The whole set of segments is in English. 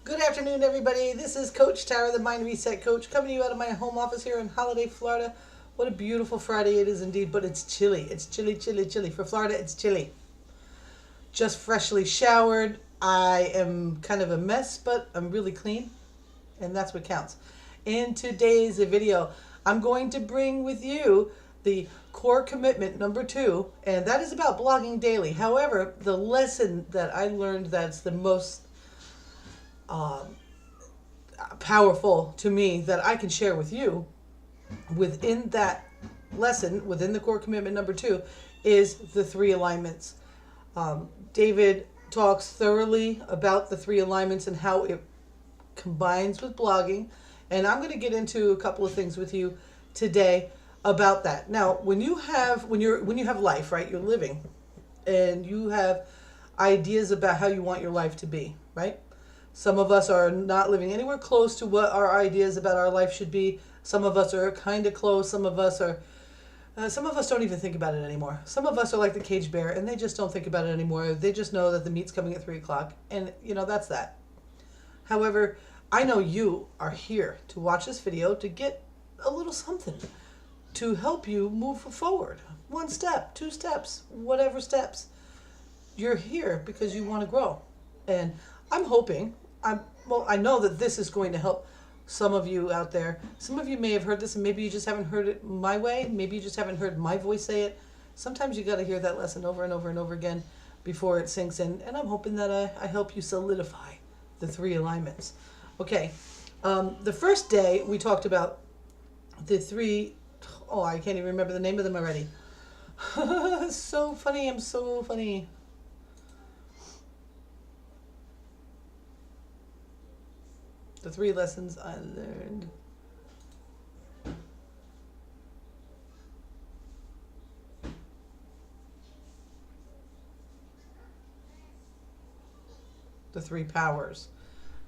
Good afternoon, everybody. This is Coach Tara, the Mind Reset Coach, coming to you out of my home office here in Holiday, Florida. What a beautiful Friday it is indeed, but it's chilly. It's chilly, chilly, chilly. For Florida, it's chilly. Just freshly showered. I am kind of a mess, but I'm really clean, and that's what counts. In today's video, I'm going to bring with you the core commitment number 2, and that is about blogging daily. However, the lesson that I learned that's the most powerful to me that I can share with you within that lesson, within the core commitment number 2, is the 3 alignments. David talks thoroughly about the 3 alignments and how it combines with blogging, and I'm going to get into a couple of things with you today about that. Now, when you have life, right? You're living, and you have ideas about how you want your life to be, right? Some of us are not living anywhere close to what our ideas about our life should be. Some of us are kind of close. Some of us don't even think about it anymore. Some of us are like the caged bear, and they just don't think about it anymore. They just know that the meat's coming at 3 o'clock, and that's that. However, I know you are here to watch this video to get a little something to help you move forward. 1 step, 2 steps, whatever steps. You're here because you want to grow, and I'm hoping. I know that this is going to help some of you out there. Some of you may have heard this, and maybe you just haven't heard it my way. Maybe you just haven't heard my voice say it. Sometimes you got to hear that lesson over and over and over again before it sinks in. And I'm hoping that I help you solidify the 3 alignments. Okay, the first day we talked about the 3. Oh, I can't even remember the name of them already. So funny. I'm so funny. The 3 lessons I learned. The 3 powers.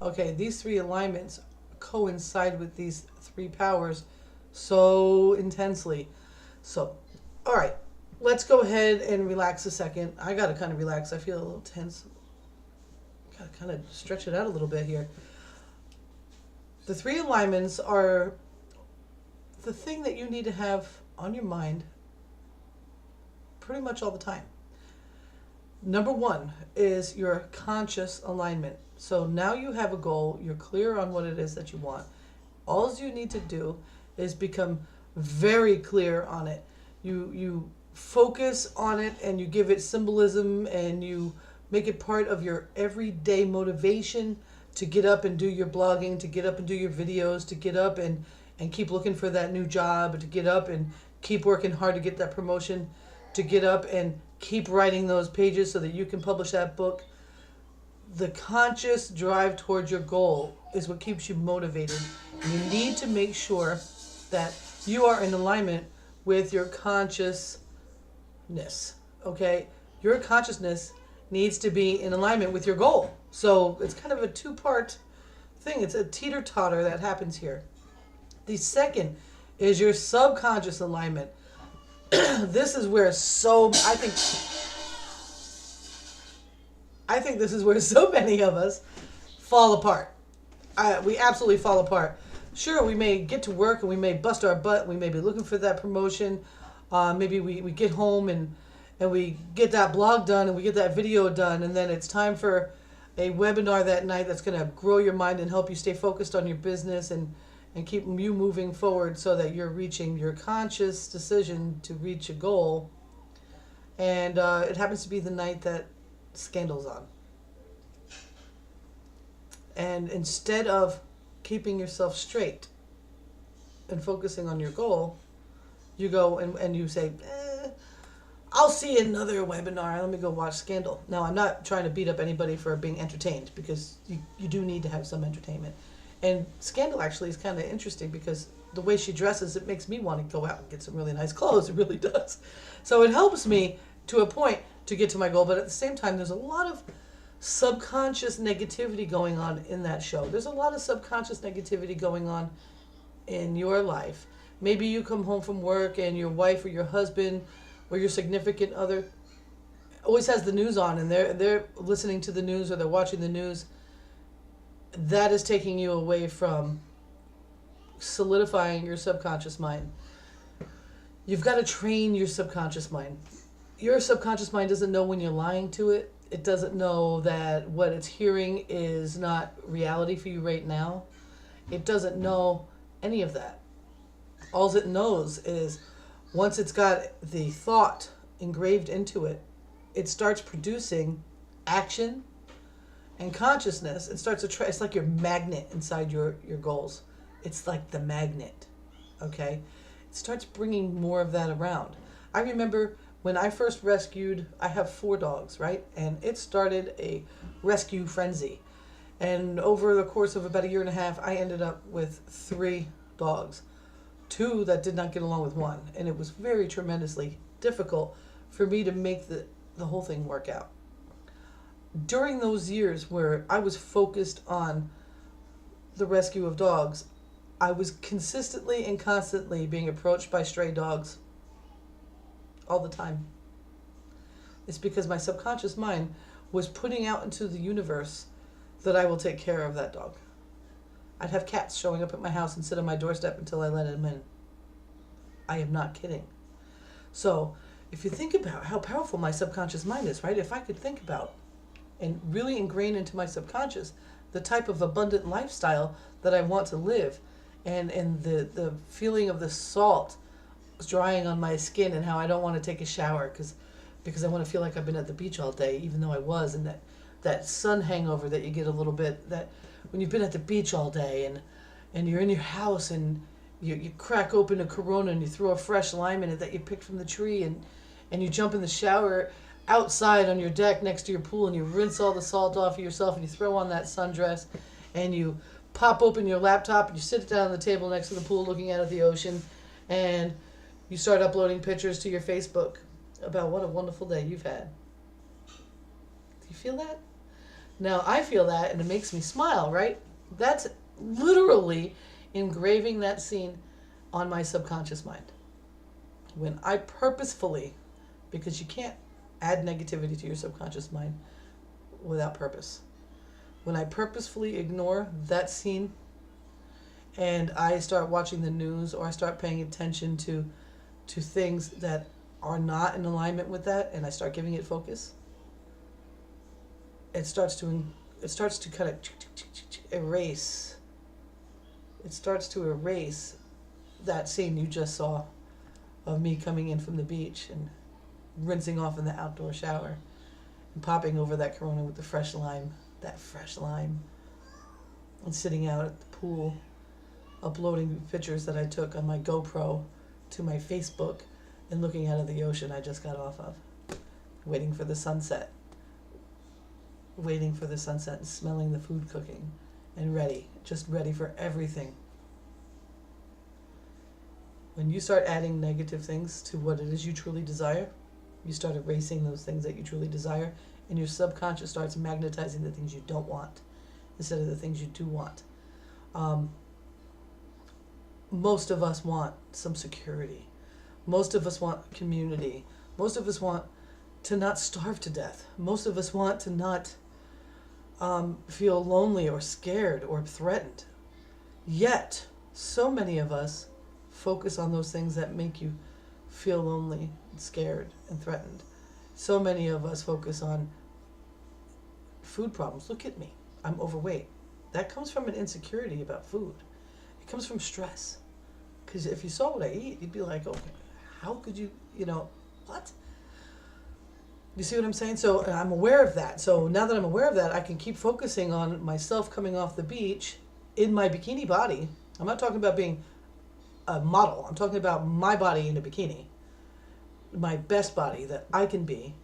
Okay, these 3 alignments coincide with these 3 powers so intensely. So, all right, let's go ahead and relax a second. I got to kind of relax. I feel a little tense. Got to kind of stretch it out a little bit here. The 3 alignments are the thing that you need to have on your mind pretty much all the time. Number 1 is your conscious alignment. So now you have a goal, you're clear on what it is that you want. All you need to do is become very clear on it. You focus on it, and you give it symbolism, and you make it part of your everyday motivation to get up and do your blogging, to get up and do your videos, to get up and keep looking for that new job, to get up and keep working hard to get that promotion, to get up and keep writing those pages so that you can publish that book. The conscious drive towards your goal is what keeps you motivated. And you need to make sure that you are in alignment with your consciousness, okay? Your consciousness needs to be in alignment with your goal. So it's kind of a 2-part thing. It's a teeter-totter that happens here. The second is your subconscious alignment. This is where I think this is where so many of us fall apart. We absolutely fall apart. Sure, we may get to work and we may bust our butt. We may be looking for that promotion. Maybe we get home and we get that blog done and we get that video done, and then it's time for a webinar that night that's going to grow your mind and help you stay focused on your business and keep you moving forward so that you're reaching your conscious decision to reach a goal. And it happens to be the night that Scandal's on. And instead of keeping yourself straight and focusing on your goal, you go and you say, I'll see another webinar. Let me go watch Scandal. Now, I'm not trying to beat up anybody for being entertained, because you do need to have some entertainment. And Scandal actually is kind of interesting because the way she dresses, it makes me want to go out and get some really nice clothes. It really does. So it helps me to a point to get to my goal. But at the same time, there's a lot of subconscious negativity going on in that show. There's a lot of subconscious negativity going on in your life. Maybe you come home from work and your wife or your husband or your significant other always has the news on, and they're listening to the news or they're watching the news, that is taking you away from solidifying your subconscious mind. You've got to train your subconscious mind. Your subconscious mind doesn't know when you're lying to it. It doesn't know that what it's hearing is not reality for you right now. It doesn't know any of that. All it knows is once it's got the thought engraved into it, it starts producing action and consciousness. It starts to it's like your magnet inside your goals. It's like the magnet, okay? It starts bringing more of that around. I remember when I first rescued, I have 4 dogs, right? And it started a rescue frenzy. And over the course of about a year and a half, I ended up with 3 dogs. 2 that did not get along with 1. And it was very tremendously difficult for me to make the whole thing work out. During those years where I was focused on the rescue of dogs, I was consistently and constantly being approached by stray dogs all the time. It's because my subconscious mind was putting out into the universe that I will take care of that dog. I'd have cats showing up at my house and sit on my doorstep until I let them in. I am not kidding. So if you think about how powerful my subconscious mind is, right? If I could think about and really ingrain into my subconscious the type of abundant lifestyle that I want to live, and the feeling of the salt drying on my skin, and how I don't want to take a shower because I want to feel like I've been at the beach all day, even though I was, and that sun hangover that you get a little bit, that when you've been at the beach all day and you're in your house and you crack open a Corona and you throw a fresh lime in it that you picked from the tree, and you jump in the shower outside on your deck next to your pool and you rinse all the salt off of yourself and you throw on that sundress and you pop open your laptop and you sit down on the table next to the pool looking out at the ocean and you start uploading pictures to your Facebook about what a wonderful day you've had. Do you feel that? Now, I feel that and it makes me smile, right? That's literally engraving that scene on my subconscious mind. When I purposefully, because you can't add negativity to your subconscious mind without purpose. When I purposefully ignore that scene and I start watching the news or I start paying attention to things that are not in alignment with that, and I start giving it focus, it starts to kind of erase. It starts to erase that scene you just saw of me coming in from the beach and rinsing off in the outdoor shower and popping over that Corona with the fresh lime, and sitting out at the pool, uploading pictures that I took on my GoPro to my Facebook and looking out at the ocean I just got off of, waiting for the sunset and smelling the food cooking and just ready for everything. When you start adding negative things to what it is you truly desire, you start erasing those things that you truly desire, and your subconscious starts magnetizing the things you don't want instead of the things you do want. Most of us want some security. Most of us want community. Most of us want to not starve to death. Most of us want to not feel lonely or scared or threatened. Yet, so many of us focus on those things that make you feel lonely, scared, and threatened. So many of us focus on food problems. Look at me. I'm overweight. That comes from an insecurity about food. It comes from stress. Because if you saw what I eat, you'd be like, okay, how could you, what? You see what I'm saying? So I'm aware of that. So now that I'm aware of that, I can keep focusing on myself coming off the beach in my bikini body. I'm not talking about being a model. I'm talking about my body in a bikini. My best body that I can be.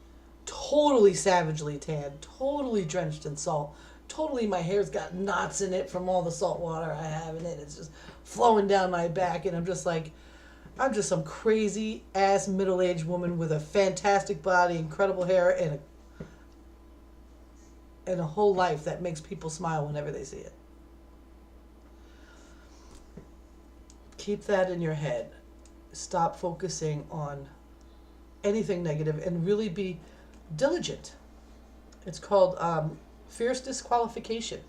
Totally savagely tanned, totally drenched in salt. Totally my hair's got knots in it from all the salt water I have in it. It's just flowing down my back, and I'm just some crazy ass middle-aged woman with a fantastic body, incredible hair, and a whole life that makes people smile whenever they see it. Keep that in your head. Stop focusing on anything negative and really be diligent. It's called fierce disqualification.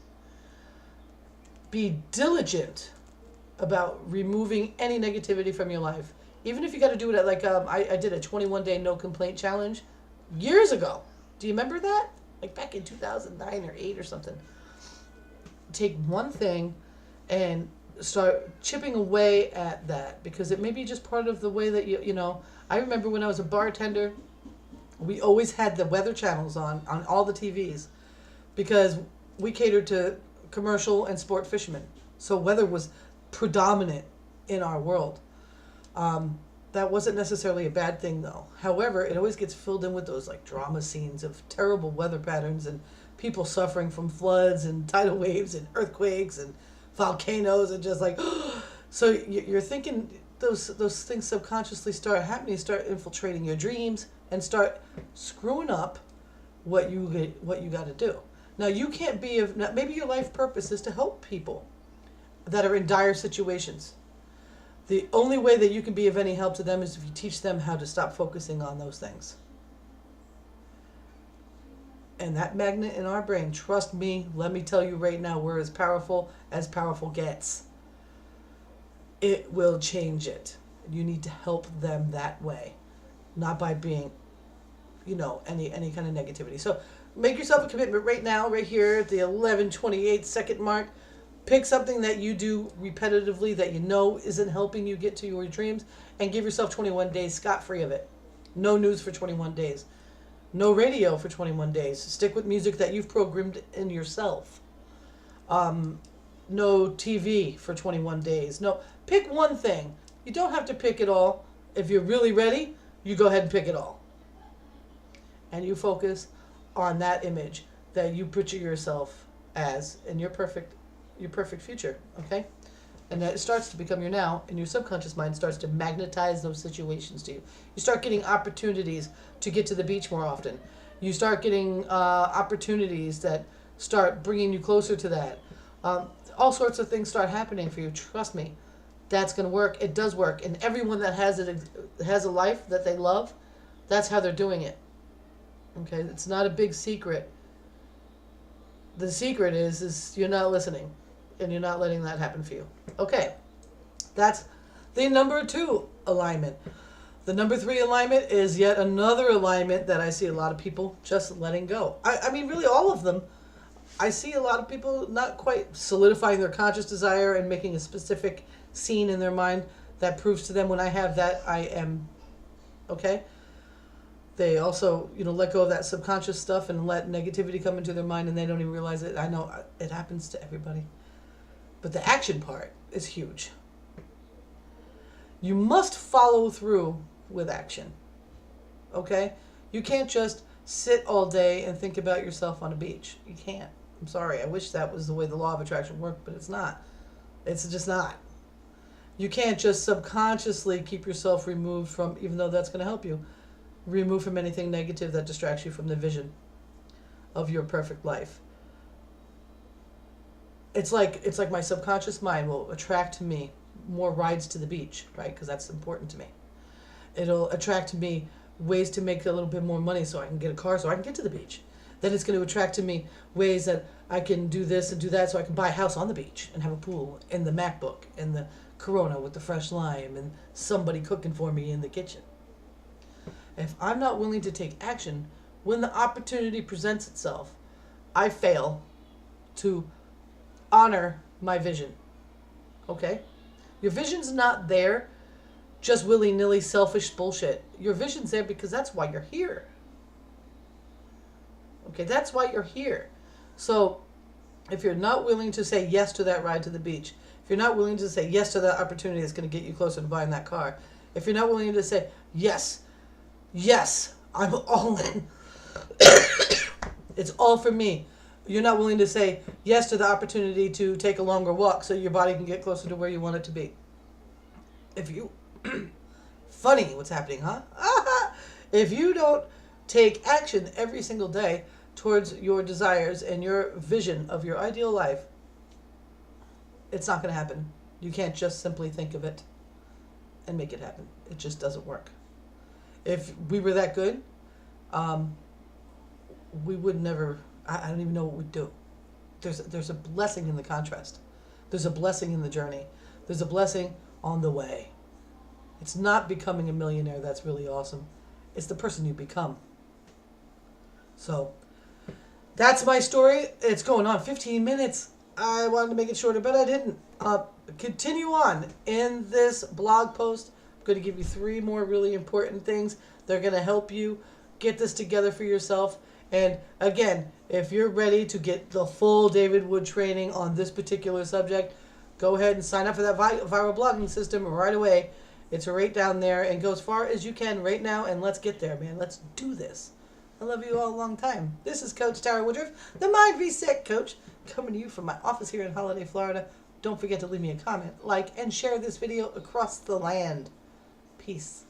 be diligent about removing any negativity from your life. Even if you got to do it at I did a 21-day no complaint challenge years ago. Do you remember that? Like back in 2009 or 8 or something. Take one thing and start chipping away at that, because it may be just part of the way that you know. I remember when I was a bartender, we always had the weather channels on all the TVs, because we catered to commercial and sport fishermen. So weather was predominant in our world. That wasn't necessarily a bad thing, though. However, it always gets filled in with those like drama scenes of terrible weather patterns and people suffering from floods and tidal waves and earthquakes and volcanoes, and just like so you're thinking those things subconsciously start happening, start infiltrating your dreams, and start screwing up what you got to do. Now you can't be maybe your life purpose is to help people that are in dire situations. The only way that you can be of any help to them is if you teach them how to stop focusing on those things. And that magnet in our brain, trust me, let me tell you right now, we're as powerful gets. It will change it. You need to help them that way, not by being, any kind of negativity. So make yourself a commitment right now, right here at the 11:28 second mark. Pick something that you do repetitively that you know isn't helping you get to your dreams, and give yourself 21 days scot-free of it. No news for 21 days. No radio for 21 days. Stick with music that you've programmed in yourself. No TV for 21 days. No, pick one thing. You don't have to pick it all. If you're really ready, you go ahead and pick it all. And you focus on that image that you picture yourself as in your perfect future, okay? And that it starts to become your now, and your subconscious mind starts to magnetize those situations to you. You start getting opportunities to get to the beach more often. You start getting opportunities that start bringing you closer to that. All sorts of things start happening for you. Trust me, that's going to work. It does work. And everyone that has a life that they love, that's how they're doing it. Okay? It's not a big secret. The secret is you're not listening, and you're not letting that happen for you. Okay, that's the number 2 alignment. The number 3 alignment is yet another alignment that I see a lot of people just letting go. I mean, really all of them. I see a lot of people not quite solidifying their conscious desire and making a specific scene in their mind that proves to them, when I have that, I am okay. They also, let go of that subconscious stuff and let negativity come into their mind, and they don't even realize it. I know it happens to everybody. But the action part is huge. You must follow through with action. Okay? You can't just sit all day and think about yourself on a beach. You can't. I'm sorry. I wish that was the way the law of attraction worked, but it's not. It's just not. You can't just subconsciously keep yourself removed from, even though that's going to help you, remove from anything negative that distracts you from the vision of your perfect life. It's like my subconscious mind will attract to me more rides to the beach, right? Because that's important to me. It'll attract to me ways to make a little bit more money so I can get a car so I can get to the beach. Then it's going to attract to me ways that I can do this and do that so I can buy a house on the beach and have a pool and the MacBook and the Corona with the fresh lime and somebody cooking for me in the kitchen. If I'm not willing to take action when the opportunity presents itself, I fail to honor my vision. Okay? Your vision's not there just willy-nilly selfish bullshit. Your vision's there because that's why you're here. Okay, that's why you're here. So if you're not willing to say yes to that ride to the beach, if you're not willing to say yes to that opportunity that's going to get you closer to buying that car, if you're not willing to say yes, I'm all in. It's all for me. You're not willing to say yes to the opportunity to take a longer walk so your body can get closer to where you want it to be. If you... Funny what's happening, huh? If you don't take action every single day towards your desires and your vision of your ideal life, it's not going to happen. You can't just simply think of it and make it happen. It just doesn't work. If we were that good, we would never... I don't even know what we'd do. There's a blessing in the contrast. There's a blessing in the journey. There's a blessing on the way. It's not becoming a millionaire that's really awesome. It's the person you become. So, that's my story. It's going on 15 minutes. I wanted to make it shorter, but I didn't. Continue on in this blog post. I'm going to give you 3 more really important things. They're going to help you get this together for yourself. And again, if you're ready to get the full David Wood training on this particular subject, go ahead and sign up for that viral blogging system right away. It's right down there, and go as far as you can right now, and let's get there, man. Let's do this. I love you all a long time. This is Coach Tara Woodruff, the Mind Reset Coach, coming to you from my office here in Holiday, Florida. Don't forget to leave me a comment, like, and share this video across the land. Peace.